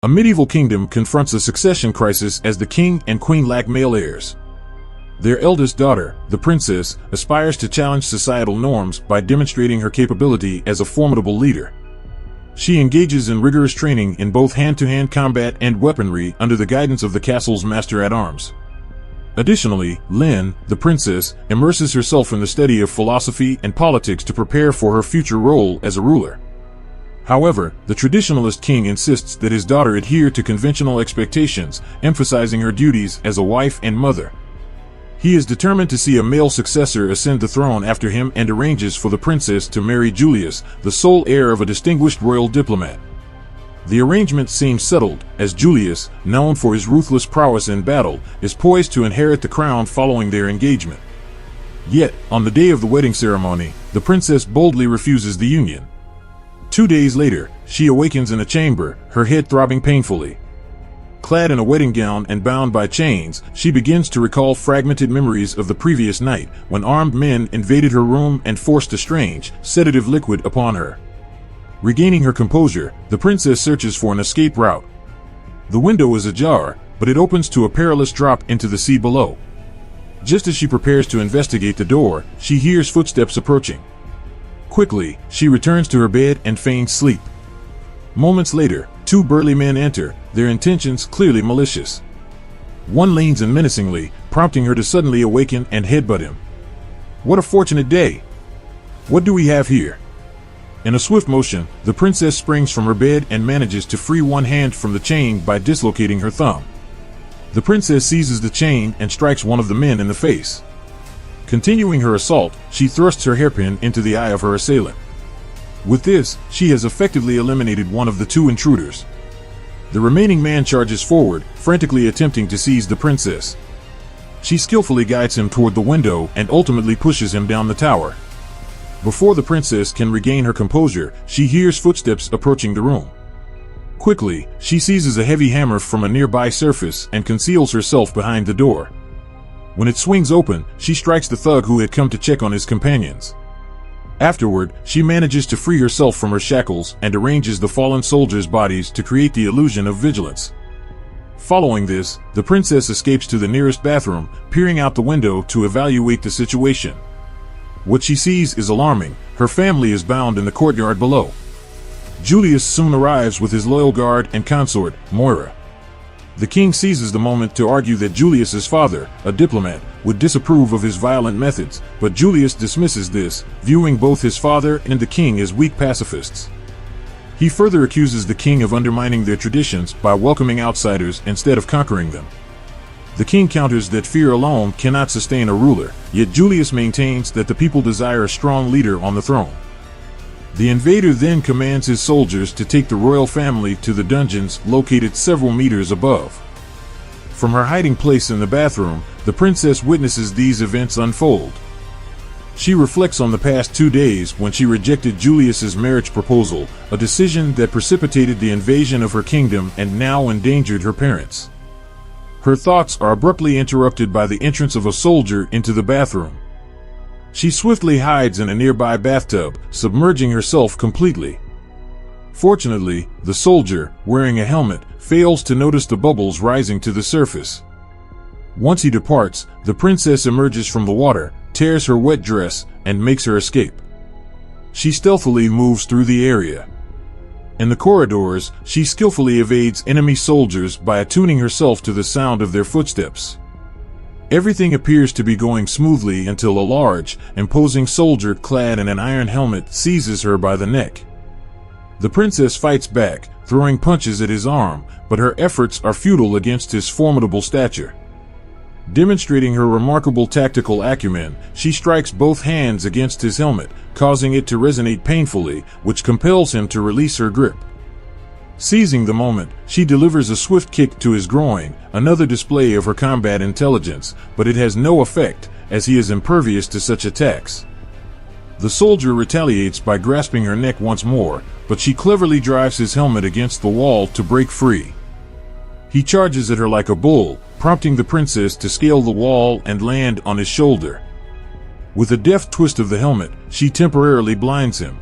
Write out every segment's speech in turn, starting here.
A medieval kingdom confronts a succession crisis as the king and queen lack male heirs. Their eldest daughter, the princess, aspires to challenge societal norms by demonstrating her capability as a formidable leader. She engages in rigorous training in both hand-to-hand combat and weaponry under the guidance of the castle's master-at-arms. Additionally, Lynn, the princess, immerses herself in the study of philosophy and politics to prepare for her future role as a ruler. However, the traditionalist king insists that his daughter adhere to conventional expectations, emphasizing her duties as a wife and mother. He is determined to see a male successor ascend the throne after him and arranges for the princess to marry Julius, the sole heir of a distinguished royal diplomat. The arrangement seems settled, as Julius, known for his ruthless prowess in battle, is poised to inherit the crown following their engagement. Yet, on the day of the wedding ceremony, the princess boldly refuses the union. 2 days later, she awakens in a chamber, her head throbbing painfully. Clad in a wedding gown and bound by chains, she begins to recall fragmented memories of the previous night, when armed men invaded her room and forced a strange, sedative liquid upon her. Regaining her composure, the princess searches for an escape route. The window is ajar, but it opens to a perilous drop into the sea below. Just as she prepares to investigate the door, she hears footsteps approaching. Quickly, she returns to her bed and feigns sleep. Moments later, 2 burly men enter, their intentions clearly malicious. One leans in menacingly, prompting her to suddenly awaken and headbutt him. What a fortunate day! What do we have here? In a swift motion, the princess springs from her bed and manages to free one hand from the chain by dislocating her thumb. The princess seizes the chain and strikes one of the men in the face. Continuing her assault, she thrusts her hairpin into the eye of her assailant. With this, she has effectively eliminated one of the 2 intruders. The remaining man charges forward, frantically attempting to seize the princess. She skillfully guides him toward the window and ultimately pushes him down the tower. Before the princess can regain her composure, she hears footsteps approaching the room. Quickly, she seizes a heavy hammer from a nearby surface and conceals herself behind the door. When it swings open, she strikes the thug who had come to check on his companions. Afterward, she manages to free herself from her shackles and arranges the fallen soldiers' bodies to create the illusion of vigilance. Following this, the princess escapes to the nearest bathroom, peering out the window to evaluate the situation. What she sees is alarming. Her family is bound in the courtyard below. Julius soon arrives with his loyal guard and consort, Moira. The king seizes the moment to argue that Julius's father, a diplomat, would disapprove of his violent methods, but Julius dismisses this, viewing both his father and the king as weak pacifists. He further accuses the king of undermining their traditions by welcoming outsiders instead of conquering them. The king counters that fear alone cannot sustain a ruler, yet Julius maintains that the people desire a strong leader on the throne. The invader then commands his soldiers to take the royal family to the dungeons located several meters above. From her hiding place in the bathroom, the princess witnesses these events unfold. She reflects on the past 2 days when she rejected Julius's marriage proposal, a decision that precipitated the invasion of her kingdom and now endangered her parents. Her thoughts are abruptly interrupted by the entrance of a soldier into the bathroom. She swiftly hides in a nearby bathtub, submerging herself completely. Fortunately, the soldier, wearing a helmet, fails to notice the bubbles rising to the surface. Once he departs, the princess emerges from the water, tears her wet dress, and makes her escape. She stealthily moves through the area. In the corridors, she skillfully evades enemy soldiers by attuning herself to the sound of their footsteps. Everything appears to be going smoothly until a large, imposing soldier clad in an iron helmet seizes her by the neck. The princess fights back, throwing punches at his arm, but her efforts are futile against his formidable stature. Demonstrating her remarkable tactical acumen, she strikes both hands against his helmet, causing it to resonate painfully, which compels him to release her grip. Seizing the moment, she delivers a swift kick to his groin, another display of her combat intelligence, but it has no effect, as he is impervious to such attacks. The soldier retaliates by grasping her neck once more, but she cleverly drives his helmet against the wall to break free. He charges at her like a bull, prompting the princess to scale the wall and land on his shoulder. With a deft twist of the helmet, she temporarily blinds him.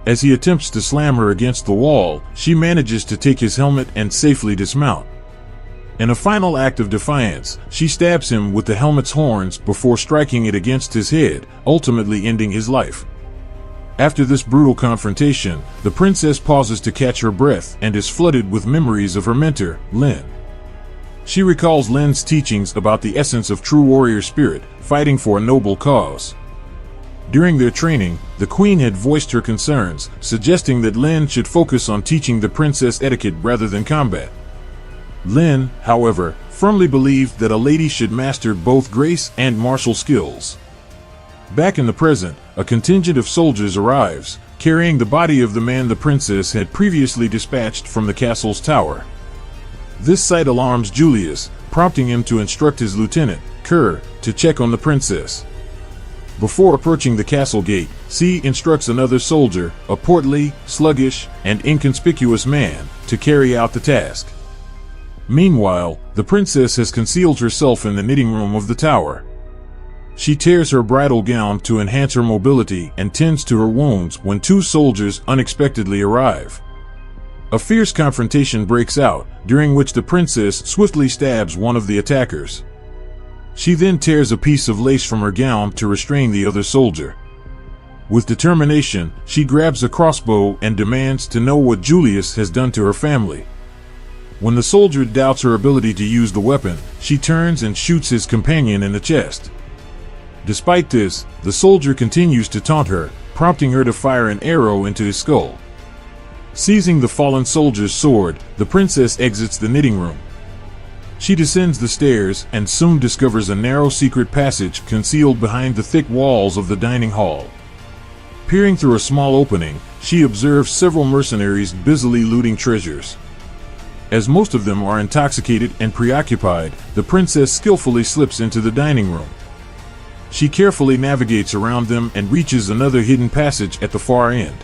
As he attempts to slam her against the wall, she manages to take his helmet and safely dismount. In a final act of defiance, she stabs him with the helmet's horns before striking it against his head, ultimately ending his life. After this brutal confrontation, the princess pauses to catch her breath and is flooded with memories of her mentor, Lin. She recalls Lin's teachings about the essence of true warrior spirit, fighting for a noble cause. During their training, the queen had voiced her concerns, suggesting that Lin should focus on teaching the princess etiquette rather than combat. Lin, however, firmly believed that a lady should master both grace and martial skills. Back in the present, a contingent of soldiers arrives, carrying the body of the man the princess had previously dispatched from the castle's tower. This sight alarms Julius, prompting him to instruct his lieutenant, Kerr, to check on the princess. Before approaching the castle gate, C instructs another soldier, a portly, sluggish, and inconspicuous man, to carry out the task. Meanwhile, the princess has concealed herself in the knitting room of the tower. She tears her bridal gown to enhance her mobility and tends to her wounds when two soldiers unexpectedly arrive. A fierce confrontation breaks out, during which the princess swiftly stabs one of the attackers. She then tears a piece of lace from her gown to restrain the other soldier. With determination, she grabs a crossbow and demands to know what Julius has done to her family. When the soldier doubts her ability to use the weapon, she turns and shoots his companion in the chest. Despite this, the soldier continues to taunt her, prompting her to fire an arrow into his skull. Seizing the fallen soldier's sword, the princess exits the knitting room. She descends the stairs and soon discovers a narrow secret passage concealed behind the thick walls of the dining hall. Peering through a small opening, she observes several mercenaries busily looting treasures. As most of them are intoxicated and preoccupied, the princess skillfully slips into the dining room. She carefully navigates around them and reaches another hidden passage at the far end.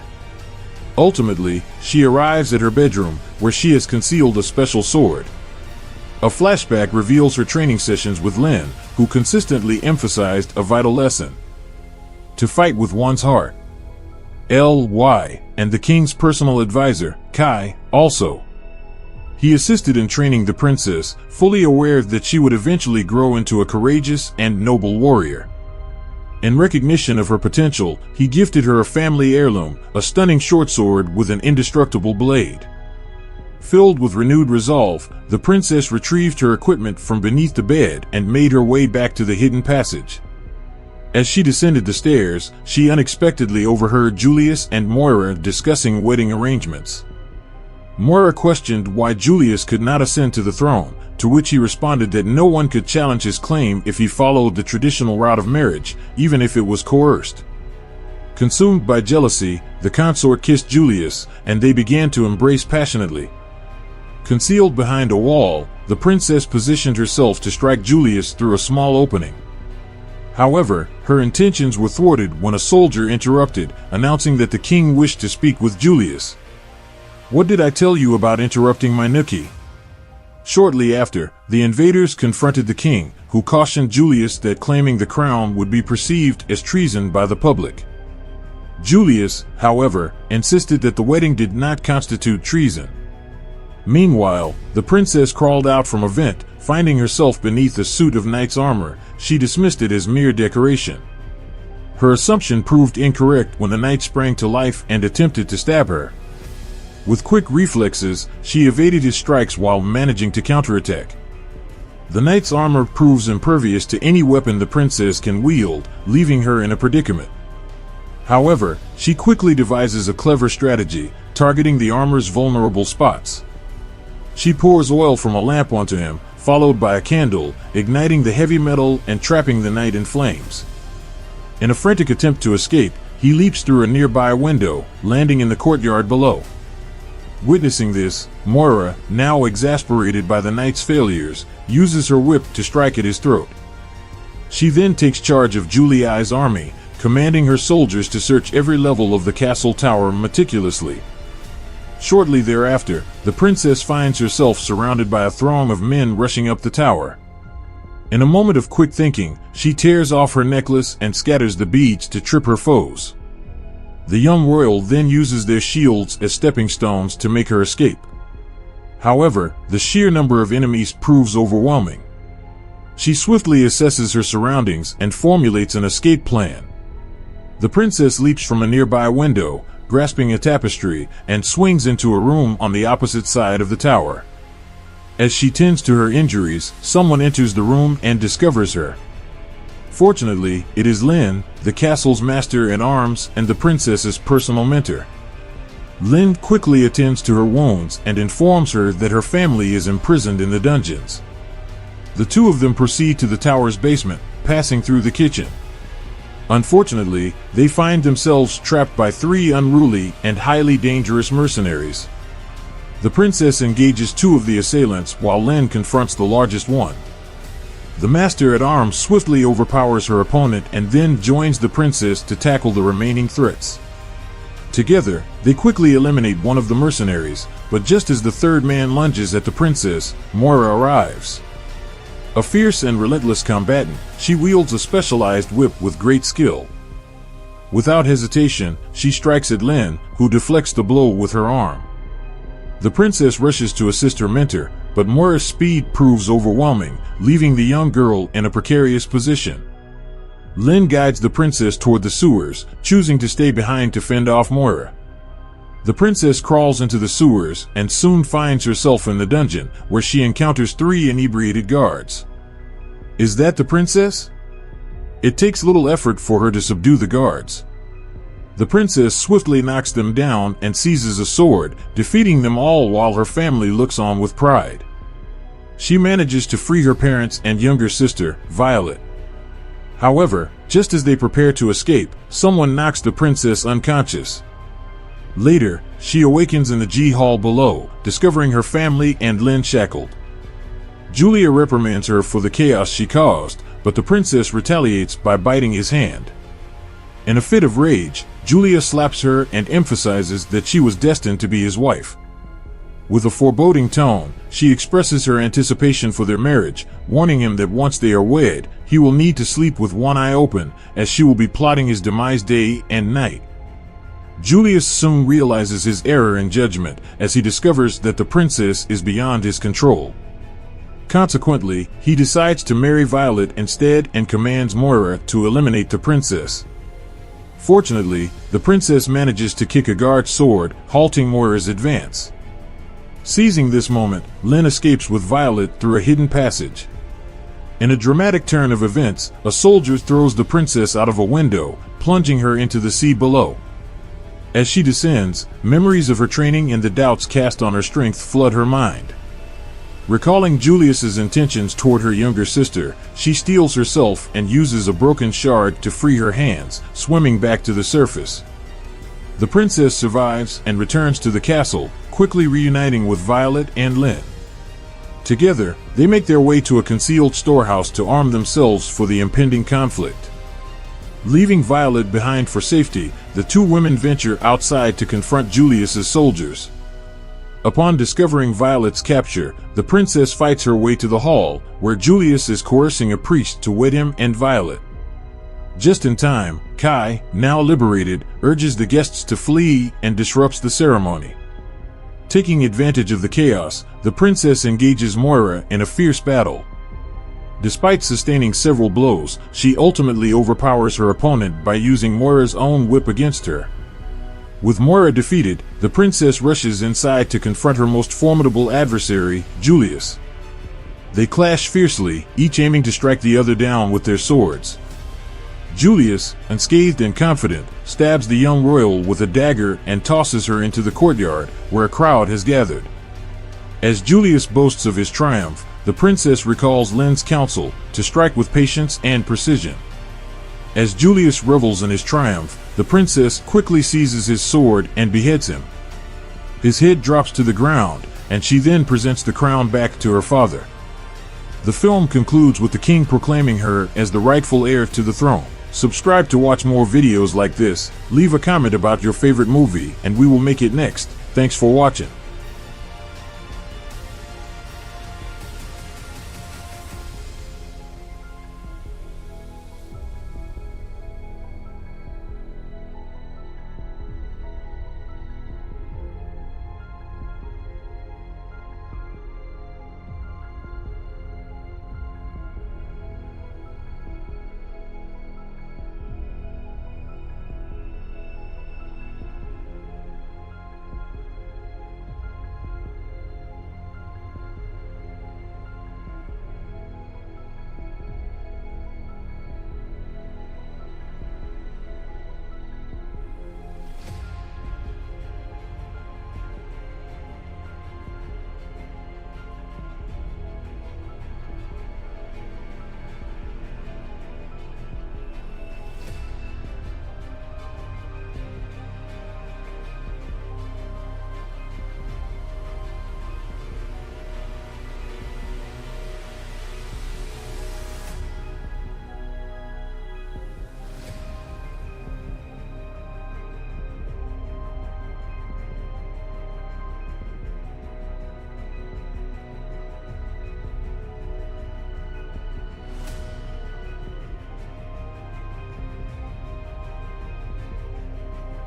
Ultimately, she arrives at her bedroom, where she has concealed a special sword. A flashback reveals her training sessions with Lin, who consistently emphasized a vital lesson: to fight with one's heart. L.Y. and the king's personal advisor, Kai, also. He assisted in training the princess, fully aware that she would eventually grow into a courageous and noble warrior. In recognition of her potential, he gifted her a family heirloom, a stunning short sword with an indestructible blade. Filled with renewed resolve, the princess retrieved her equipment from beneath the bed and made her way back to the hidden passage. As she descended the stairs, she unexpectedly overheard Julius and Moira discussing wedding arrangements. Moira questioned why Julius could not ascend to the throne, to which he responded that no one could challenge his claim if he followed the traditional route of marriage, even if it was coerced. Consumed by jealousy, the consort kissed Julius, and they began to embrace passionately. Concealed behind a wall, the princess positioned herself to strike Julius through a small opening. However, her intentions were thwarted when a soldier interrupted, announcing that the king wished to speak with Julius. "What did I tell you about interrupting my nookie?" Shortly after, the invaders confronted the king, who cautioned Julius that claiming the crown would be perceived as treason by the public. Julius, however, insisted that the wedding did not constitute treason. Meanwhile, the princess crawled out from a vent, finding herself beneath a suit of knight's armor. She dismissed it as mere decoration. Her assumption proved incorrect when the knight sprang to life and attempted to stab her. With quick reflexes, she evaded his strikes while managing to counterattack. The knight's armor proves impervious to any weapon the princess can wield, leaving her in a predicament. However, she quickly devises a clever strategy, targeting the armor's vulnerable spots. She pours oil from a lamp onto him, followed by a candle, igniting the heavy metal and trapping the knight in flames. In a frantic attempt to escape, he leaps through a nearby window, landing in the courtyard below. Witnessing this, Moira, now exasperated by the knight's failures, uses her whip to strike at his throat. She then takes charge of Juliai's army, commanding her soldiers to search every level of the castle tower meticulously. Shortly thereafter, the princess finds herself surrounded by a throng of men rushing up the tower. In a moment of quick thinking, she tears off her necklace and scatters the beads to trip her foes. The young royal then uses their shields as stepping stones to make her escape. However, the sheer number of enemies proves overwhelming. She swiftly assesses her surroundings and formulates an escape plan. The princess leaps from a nearby window, grasping a tapestry, and swings into a room on the opposite side of the tower. As she tends to her injuries, someone enters the room and discovers her. Fortunately, it is Lin, the castle's master-at-arms and the princess's personal mentor. Lin quickly attends to her wounds and informs her that her family is imprisoned in the dungeons. The two of them proceed to the tower's basement, passing through the kitchen. Unfortunately, they find themselves trapped by 3 unruly and highly dangerous mercenaries. The princess engages 2 of the assailants while Lin confronts the largest one. The master-at-arms swiftly overpowers her opponent and then joins the princess to tackle the remaining threats. Together, they quickly eliminate one of the mercenaries, but just as the third man lunges at the princess, Moira arrives. A fierce and relentless combatant, she wields a specialized whip with great skill. Without hesitation, she strikes at Lin, who deflects the blow with her arm. The princess rushes to assist her mentor, but Moira's speed proves overwhelming, leaving the young girl in a precarious position. Lin guides the princess toward the sewers, choosing to stay behind to fend off Moira. The princess crawls into the sewers and soon finds herself in the dungeon, where she encounters 3 inebriated guards. Is that the princess? It takes little effort for her to subdue the guards. The princess swiftly knocks them down and seizes a sword, defeating them all while her family looks on with pride. She manages to free her parents and younger sister, Violet. However, just as they prepare to escape, someone knocks the princess unconscious. Later, she awakens in the G-Hall below, discovering her family and Lin shackled. Julia reprimands her for the chaos she caused, but the princess retaliates by biting his hand. In a fit of rage, Julia slaps her and emphasizes that she was destined to be his wife. With a foreboding tone, she expresses her anticipation for their marriage, warning him that once they are wed, he will need to sleep with one eye open, as she will be plotting his demise day and night. Julius soon realizes his error in judgment, as he discovers that the princess is beyond his control. Consequently, he decides to marry Violet instead and commands Moira to eliminate the princess. Fortunately, the princess manages to kick a guard's sword, halting Moira's advance. Seizing this moment, Lin escapes with Violet through a hidden passage. In a dramatic turn of events, a soldier throws the princess out of a window, plunging her into the sea below. As she descends, memories of her training and the doubts cast on her strength flood her mind. Recalling Julius's intentions toward her younger sister, she steels herself and uses a broken shard to free her hands, swimming back to the surface. The princess survives and returns to the castle, quickly reuniting with Violet and Lin. Together, they make their way to a concealed storehouse to arm themselves for the impending conflict. Leaving Violet behind for safety, the 2 women venture outside to confront Julius's soldiers. Upon discovering Violet's capture, the princess fights her way to the hall, where Julius is coercing a priest to wed him and Violet. Just in time, Kai, now liberated, urges the guests to flee and disrupts the ceremony. Taking advantage of the chaos, the princess engages Moira in a fierce battle. Despite sustaining several blows, she ultimately overpowers her opponent by using Moira's own whip against her. With Moira defeated, the princess rushes inside to confront her most formidable adversary, Julius. They clash fiercely, each aiming to strike the other down with their swords. Julius, unscathed and confident, stabs the young royal with a dagger and tosses her into the courtyard, where a crowd has gathered. As Julius boasts of his triumph, the princess recalls Lin's counsel to strike with patience and precision. As Julius revels in his triumph, the princess quickly seizes his sword and beheads him. His head drops to the ground, and she then presents the crown back to her father. The film concludes with the king proclaiming her as the rightful heir to the throne. Subscribe to watch more videos like this, leave a comment about your favorite movie, and we will make it next. Thanks for watching.